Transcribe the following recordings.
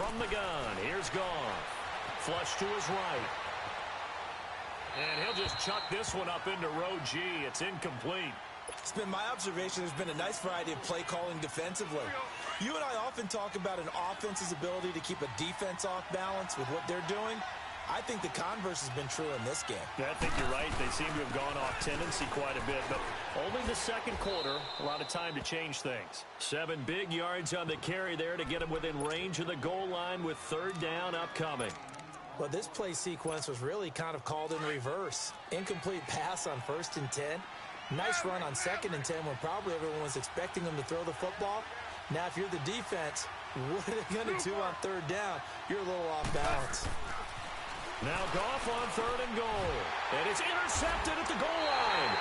From the gun, here's Goff. Flush to his right. And he'll just chuck this one up into row G. It's incomplete. It's been my observation there's been a nice variety of play calling defensively. You and I often talk about an offense's ability to keep a defense off balance with what they're doing. I think the converse has been true in this game. Yeah, I think you're right. They seem to have gone off tendency quite a bit, but only the second quarter. A lot of time to change things. 7 big yards on the carry there to get him within range of the goal line with third down upcoming. Well, this play sequence was really kind of called in reverse. Incomplete pass on 1st and 10. Nice run on 2nd and 10 when probably everyone was expecting him to throw the football. Now, if you're the defense, what are they going to do on 3rd down? You're a little off balance. Now Goff on 3rd and goal. And it's intercepted at the goal line.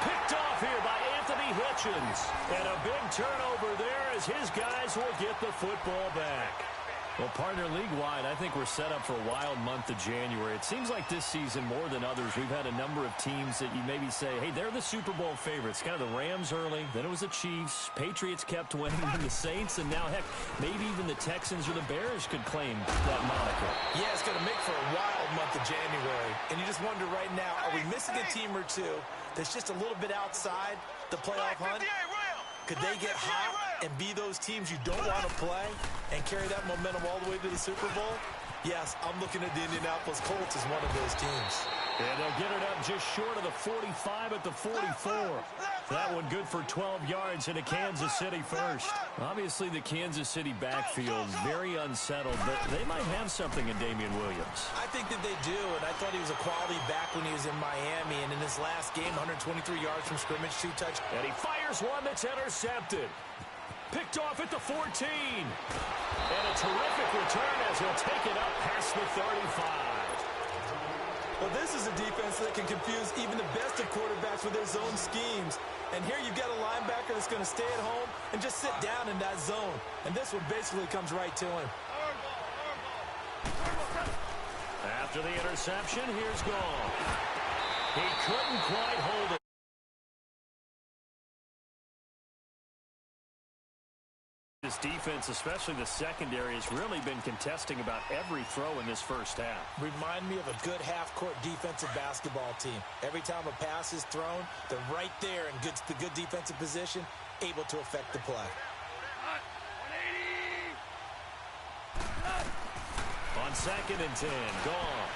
Picked off here by Anthony Hitchens. And a big turnover there as his guys will get the football back. Well, partner, league-wide, I think we're set up for a wild month of January. It seems like this season, more than others, we've had a number of teams that you maybe say, hey, they're the Super Bowl favorites. Kind of the Rams early, then it was the Chiefs. Patriots kept winning, and the Saints, and now, heck, maybe even the Texans or the Bears could claim that moniker. Yeah, it's going to make for a wild month of January. And you just wonder right now, are we missing a team or two that's just a little bit outside the playoff hunt? Could they get hot and be those teams you don't want to play and carry that momentum all the way to the Super Bowl? Yes, I'm looking at the Indianapolis Colts as one of those teams. And they'll get it up just short of the 45 at the 44. That one good for 12 yards into Kansas City first. Obviously, the Kansas City backfield very unsettled, but they might have something in Damian Williams. I think that they do, and I thought he was a quality back when he was in Miami, and in his last game, 123 yards from scrimmage, 2 touchdowns. And he fires one that's intercepted. Picked off at the 14. And a terrific return as he'll take it up past the 35. Well, this is a defense that can confuse even the best of quarterbacks with their zone schemes. And here you've got a linebacker that's going to stay at home and just sit down in that zone. And this one basically comes right to him. After the interception, here's Goff. He couldn't quite hold it. This defense, especially the secondary, has really been contesting about every throw in this first half. Remind me of a good half-court defensive basketball team. Every time a pass is thrown, they're right there in the good defensive position, able to affect the play. On 2nd and 10, Goff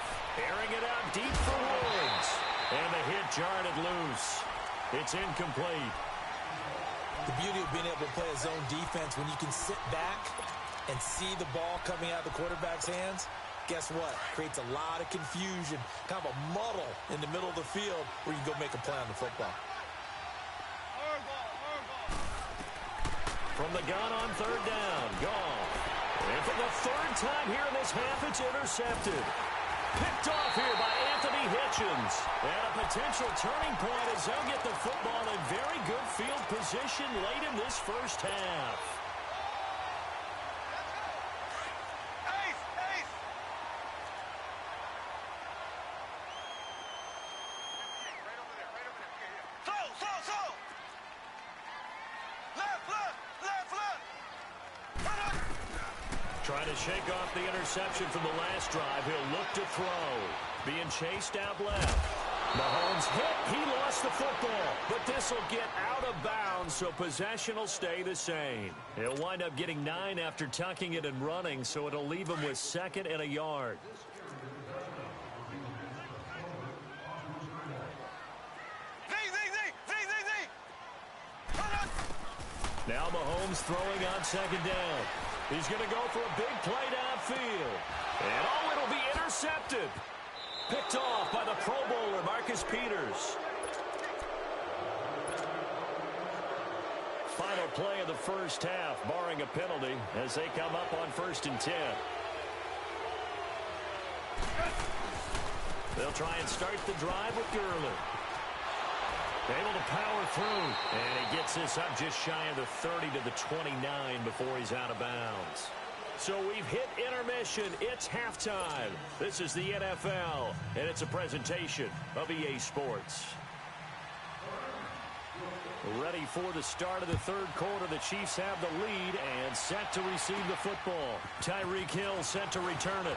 airing it out deep for Woods. And the hit jarred it loose. It's incomplete. The beauty of being able to play a zone defense when you can sit back and see the ball coming out of the quarterback's hands, guess what? Creates a lot of confusion, kind of a muddle in the middle of the field where you can go make a play on the football. From the gun on 3rd down, Goff. And for the 3rd time here in this half, it's intercepted. Picked off here by Anthony Hitchens. And a potential turning point as they'll get the football in very good field position late in this first half. Trying to shake off the interception from the last drive. He'll look to throw. Being chased out left. Mahomes hit. He lost the football. But this will get out of bounds, so possession will stay the same. He'll wind up getting 9 after tucking it and running, so it'll leave him with 2nd and a yard. Now Mahomes throwing on 2nd down. He's going to go for a big play downfield. And oh, it'll be intercepted. Picked off by the Pro Bowler, Marcus Peters. Final play of the first half, barring a penalty, as they come up on 1st and 10. They'll try and start the drive with Gurley. Able to power through. And he gets this up just shy of the 30 to the 29 before he's out of bounds. So we've hit intermission. It's halftime. This is the NFL, and it's a presentation of EA Sports. Ready for the start of the third quarter. The Chiefs have the lead and set to receive the football. Tyreek Hill set to return it.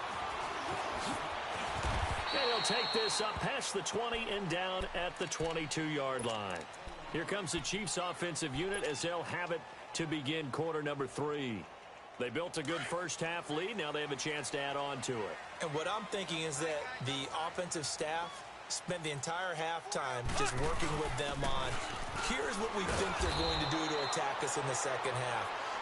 And he'll take this up past the 20 and down at the 22-yard line. Here comes the Chiefs offensive unit as they'll have it to begin quarter number 3. They built a good first-half lead. Now they have a chance to add on to it. And what I'm thinking is that the offensive staff spent the entire halftime just working with them on, here's what we think they're going to do to attack us in the second half.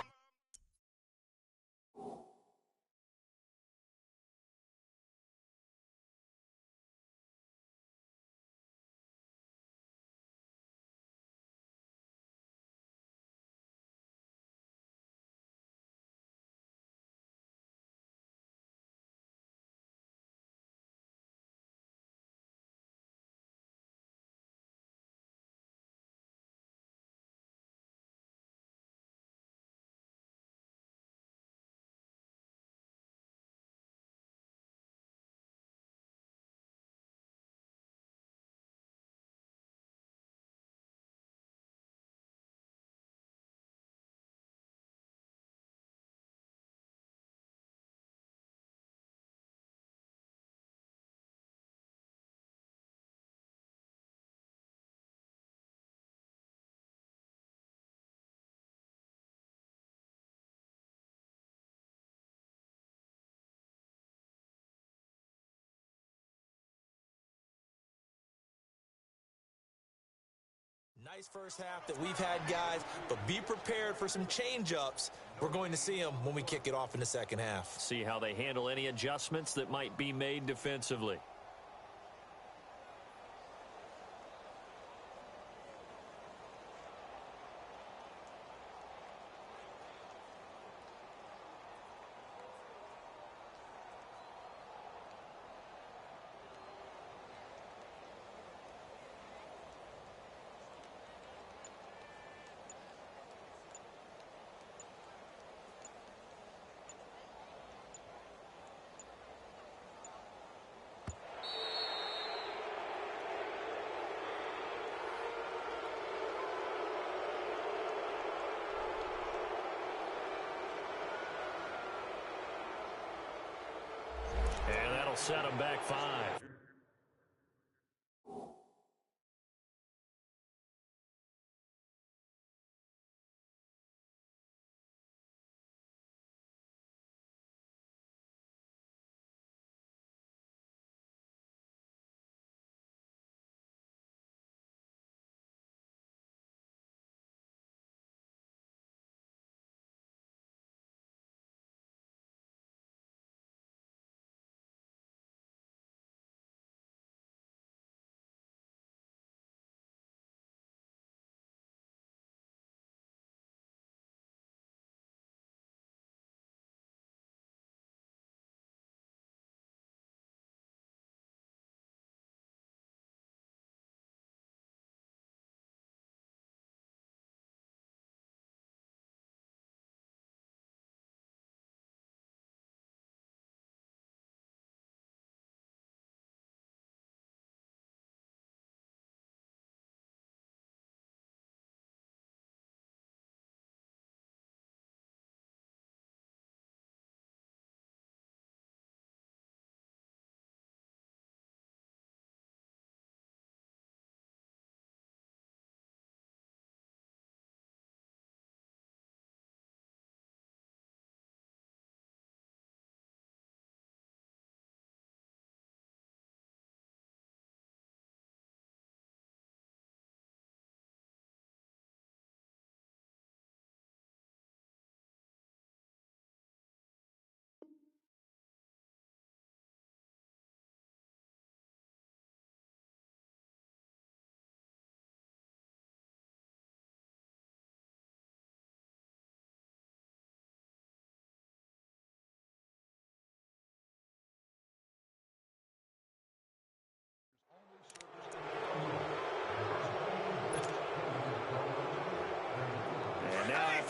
Nice first half that we've had, guys, but be prepared for some change-ups. We're going to see them when we kick it off in the second half. See how they handle any adjustments that might be made defensively. And that'll set them back 5.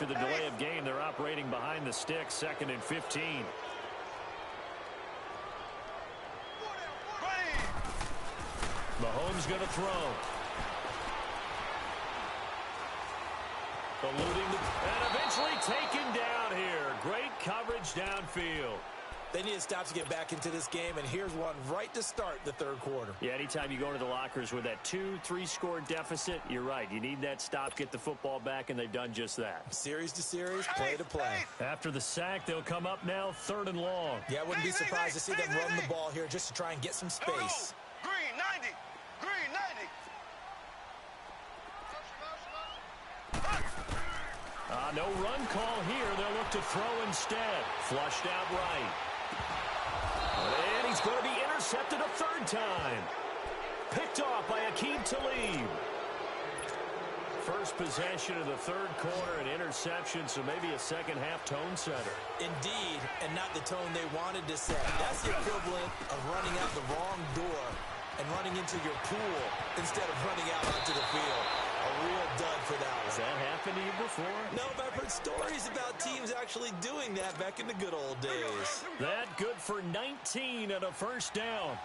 After the delay of game, they're operating behind the sticks, 2nd and 15. Mahomes going to throw. And eventually taken down here. Great coverage downfield. They need to stop to get back into this game, and here's one right to start the third quarter. Yeah, anytime you go into the lockers with that 2-3 score deficit, you're right. You need that stop, get the football back, and they've done just that. Series to series, play to play. After the sack, they'll come up now 3rd and long. Yeah, I wouldn't be surprised to see them run the ball here just to try and get some space. Green, 90. Green, 90. No run call here. They'll look to throw instead. Flushed out right. And he's going to be intercepted a 3rd time. Picked off by Aqib Talib. First possession of the 3rd quarter, an interception, so maybe a second-half tone setter. Indeed, and not the tone they wanted to set. That's the equivalent of running out the wrong door and running into your pool instead of running out onto the field. A real dud for that one. Has that happened to you before? No, but I've heard stories about teams actually doing that back in the good old days. That good for 19 and a 1st down.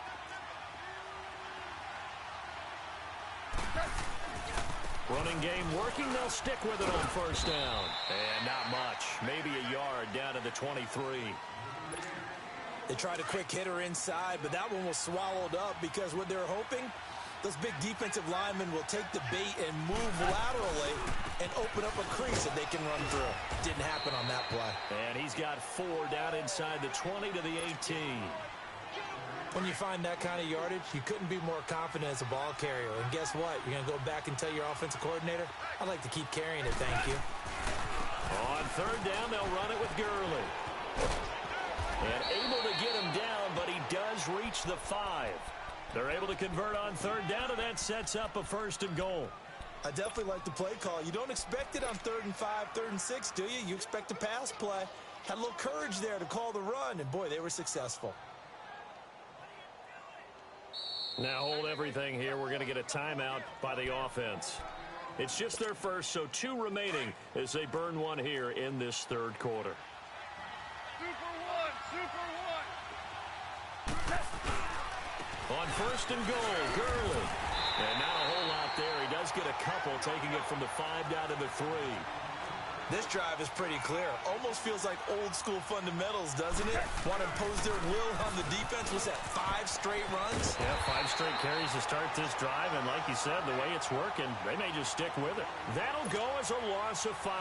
Running game working. They'll stick with it on 1st down. And not much. Maybe a yard down to the 23. They tried a quick hitter inside, but that one was swallowed up because what they're hoping, those big defensive linemen will take the bait and move laterally and open up a crease that they can run through. Didn't happen on that play. And he's got 4 down inside the 20 to the 18. When you find that kind of yardage, you couldn't be more confident as a ball carrier. And guess what? You're going to go back and tell your offensive coordinator, I'd like to keep carrying it, thank you. On 3rd down, they'll run it with Gurley. And able to get him down, but he does reach the 5. They're able to convert on 3rd down, and that sets up a 1st and goal. I definitely like the play call. You don't expect it on 3rd and 5, 3rd and 6, do you? You expect a pass play. Had a little courage there to call the run, and boy, they were successful. Now hold everything here. We're going to get a timeout by the offense. It's just their first, so 2 remaining as they burn one here in this 3rd quarter. On 1st and goal, Gurley. And not a whole lot there. He does get a couple, taking it from the 5 down to the 3. This drive is pretty clear. Almost feels like old school fundamentals, doesn't it? Want to impose their will on the defense. Was that 5 straight runs? Yeah, 5 straight carries to start this drive. And like you said, the way it's working, they may just stick with it. That'll go as a loss of 5.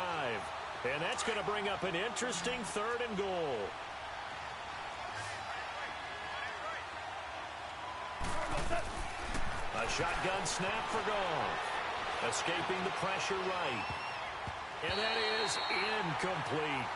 And that's going to bring up an interesting 3rd and goal. A shotgun snap for Goff. Escaping the pressure right. And that is incomplete.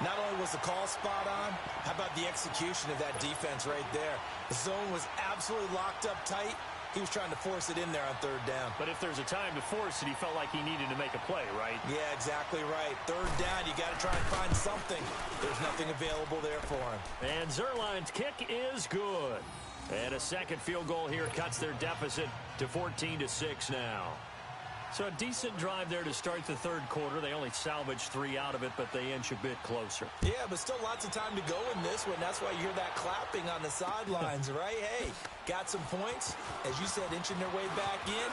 Not only was the call spot on, how about the execution of that defense right there? The zone was absolutely locked up tight. He was trying to force it in there on 3rd down. But if there's a time to force it, he felt like he needed to make a play, right? Yeah, exactly right. 3rd down, you got to try and find something. There's nothing available there for him. And Zerline's kick is good. And a second field goal here cuts their deficit to 14-6 now. So a decent drive there to start the 3rd quarter. They only salvaged 3 out of it, but they inch a bit closer. Yeah, but still lots of time to go in this one. That's why you hear that clapping on the sidelines, right? Hey, got some points. As you said, inching their way back in.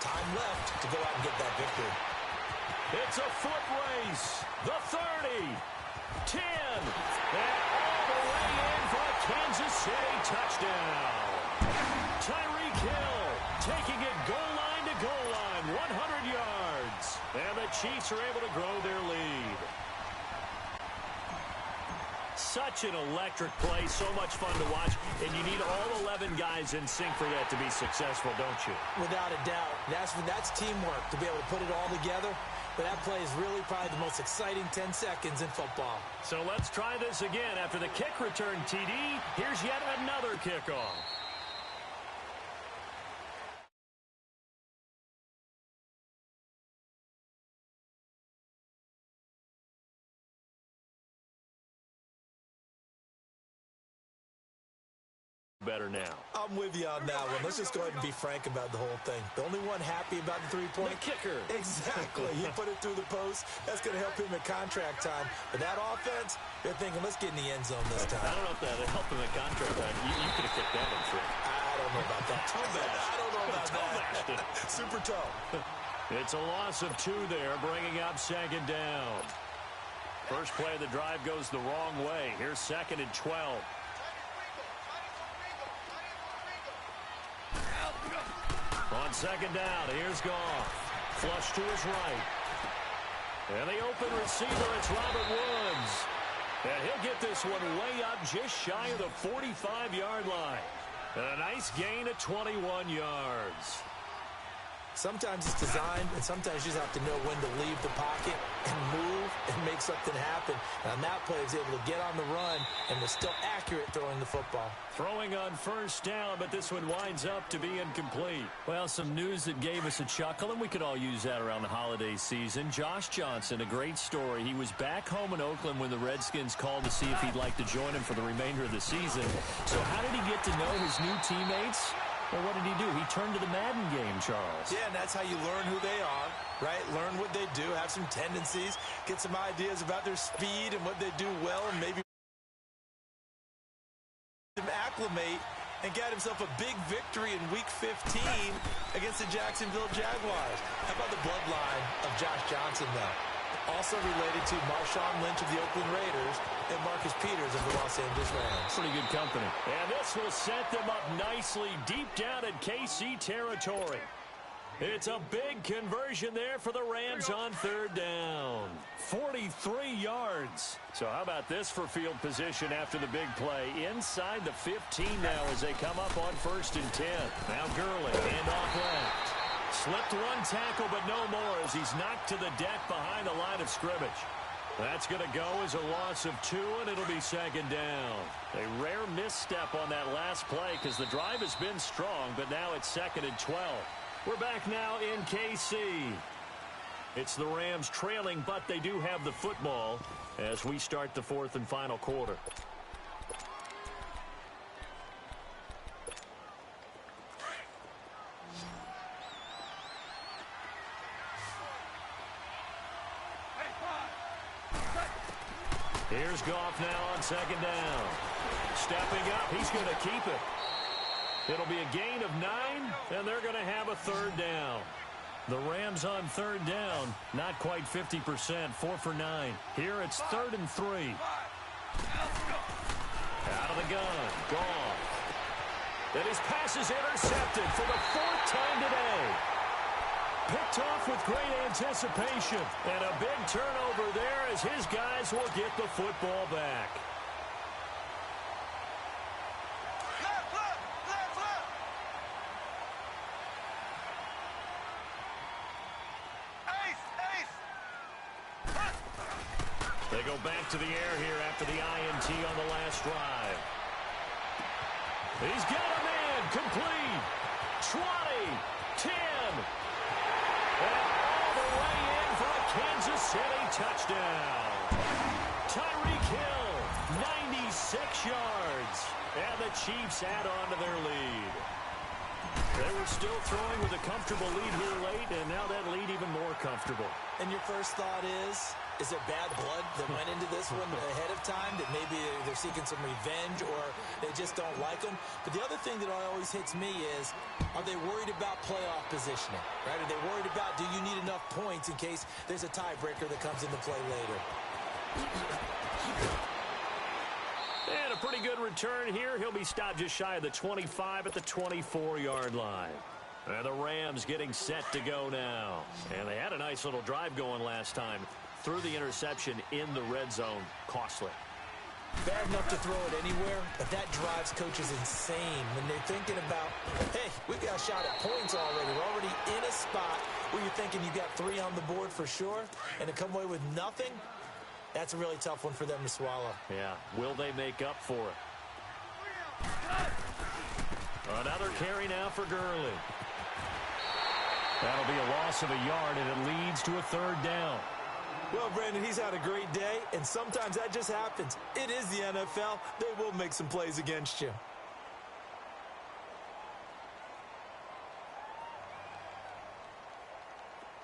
Time left to go out and get that victory. It's a foot race. The 30, 10, and all the way in for a Kansas City touchdown. Tyreek Hill taking it goal line to goal line, 100 yards. And the Chiefs are able to grow their lead. Such an electric play, so much fun to watch, and you need all 11 guys in sync for that to be successful, don't you? Without a doubt. That's teamwork to be able to put it all together. But that play is really probably the most exciting 10 seconds in football. So let's try this again. After the kick return TD, here's yet another kickoff. Better now. I'm with you on that one. Let's just go ahead and be frank about the whole thing. The only one happy about the three-point kicker. Exactly. He put it through the post. That's going to help him at contract time. But that offense, they're thinking, let's get in the end zone this time. I don't know if that helped him at contract time. You could have kicked that one free. I don't know about that. Toe bash. I don't know about Toe bashed it. Super toe. It's a loss of 2 there, bringing up second down. First play of the drive goes the wrong way. Here's second and 12. On second down, here's Goff. Flush to his right. And the open receiver, it's Robert Woods. And he'll get this one way up just shy of the 45-yard line. And a nice gain of 21 yards. Sometimes it's designed, and sometimes you just have to know when to leave the pocket and move and make something happen. And on that play, he was able to get on the run and was still accurate throwing the football. Throwing on first down, but this one winds up to be incomplete. Well, some news that gave us a chuckle, and we could all use that around the holiday season. Josh Johnson, a great story. He was back home in Oakland when the Redskins called to see if he'd like to join him for the remainder of the season. So how did he get to know his new teammates? Well, what did he do? He turned to the Madden game, Charles. Yeah, and that's how you learn who they are, right? Learn what they do, have some tendencies, get some ideas about their speed and what they do well, and maybe acclimate and get himself a big victory in Week 15 against the Jacksonville Jaguars. How about the bloodline of Josh Johnson, though? Also related to Marshawn Lynch of the Oakland Raiders and Marcus Peters of the Los Angeles Rams. Pretty good company. And this will set them up nicely deep down in KC territory. It's a big conversion there for the Rams on third down. 43 yards. So how about this for field position after the big play? Inside the 15 now as they come up on first and 10. Now Gurley, hand off left. Slipped one tackle, but no more as he's knocked to the deck behind the line of scrimmage. That's going to go as a loss of 2, and it'll be second down. A rare misstep on that last play because the drive has been strong, but now it's second and 12. We're back now in KC. It's the Rams trailing, but they do have the football as we start the fourth and final quarter. Here's Goff now on second down. Stepping up, he's going to keep it. It'll be a gain of 9, and they're going to have a third down. The Rams on third down, not quite 50%, 4 for 9. Here it's 3rd and 3. Out of the gun, Goff. And his pass is intercepted for the 4th time today. Picked off with great anticipation. And a big turnover there as his guys will get the football back. They go back to the air here after the INT on the last drive. He's got a man complete. 20, 10. And all the way in for a Kansas City touchdown. Tyreek Hill, 96 yards. And the Chiefs add on to their lead. They were still throwing with a comfortable lead here late, and now that lead even more comfortable. And your first thought is there bad blood that went into this one ahead of time, that maybe they're seeking some revenge or they just don't like them? But the other thing that always hits me is, are they worried about playoff positioning? Right? Are they worried about, do you need enough points in case there's a tiebreaker that comes into play later? And a pretty good return here. He'll be stopped just shy of the 25 at the 24-yard line. And the Rams getting set to go now. And they had a nice little drive going last time. Threw the interception in the red zone. Costly. Bad enough to throw it anywhere, but that drives coaches insane when they're thinking about, hey, we got a shot at points already. We're already in a spot where you're thinking you got 3 on the board for sure, and to come away with nothing, that's a really tough one for them to swallow. Yeah, will they make up for it? Another carry now for Gurley. That'll be a loss of a yard, and it leads to a third down. Well, Brandon, he's had a great day, and sometimes that just happens. It is the NFL. They will make some plays against you.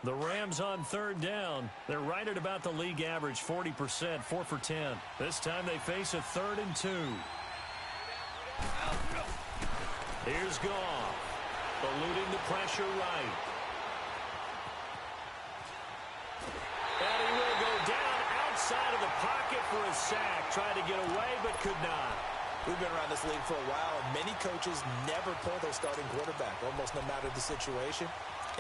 The Rams on third down. They're right at about the league average, 40%, 4 for 10. This time they face a 3rd and 2. Here's Goff, eluding the pressure right. outside of the pocket for a sack. Tried to get away, but could not. We've been around this league for a while, and many coaches never pull their starting quarterback, almost no matter the situation.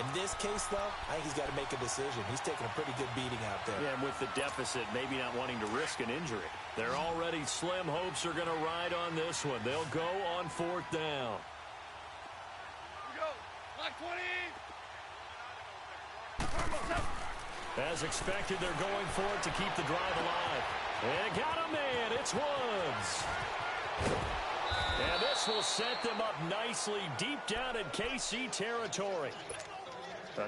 In this case, though, I think he's got to make a decision. He's taking a pretty good beating out there. Yeah, and with the deficit, maybe not wanting to risk an injury. Their already slim hopes are going to ride on this one. They'll go on 4th down. Here we go. Line 20. As expected, they're going for it to keep the drive alive. And got a man. It's Woods. And this will set them up nicely deep down in KC territory.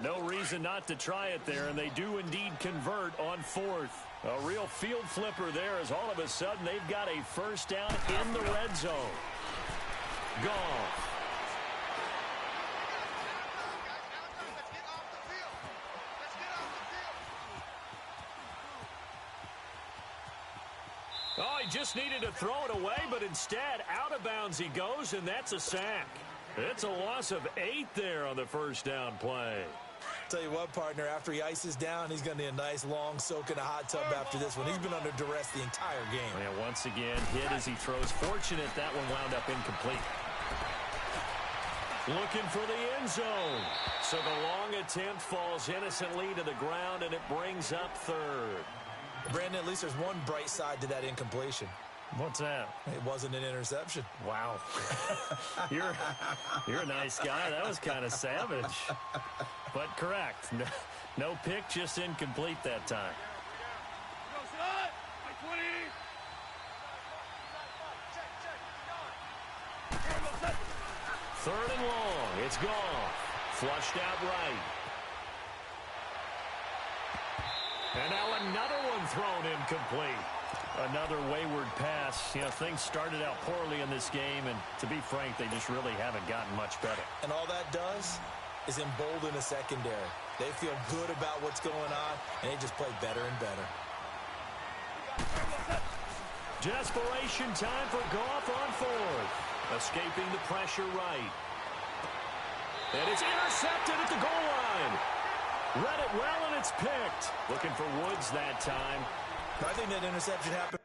No reason not to try it there, and they do indeed convert on 4th. A real field flipper there as all of a sudden they've got a first down in the red zone. Goff. Oh, he just needed to throw it away, but instead out of bounds he goes, and that's a sack. It's a loss of 8 there on the first down play. Tell you what, partner, after he ices down, he's going to need a nice long soak in a hot tub after this one. He's been under duress the entire game. And once again, hit as he throws. Fortunate that one wound up incomplete. Looking for the end zone. So the long attempt falls innocently to the ground, and it brings up 3rd. Brandon, at least there's one bright side to that incompletion. What's that? It wasn't an interception. Wow. You're a nice guy. That was kind of savage. But correct. No pick, just incomplete that time. Go, son. Line 20. 3rd and long. It's gone. Flushed out right. And now another one thrown incomplete. Another wayward pass. You know, things started out poorly in this game, and to be frank, they just really haven't gotten much better. And all that does is embolden a secondary. They feel good about what's going on, and they just play better and better. Desperation time for Goff on 4th. Escaping the pressure right. And it's intercepted at the goal line. Read it well, and it's picked. Looking for Woods that time. I think that interception happened.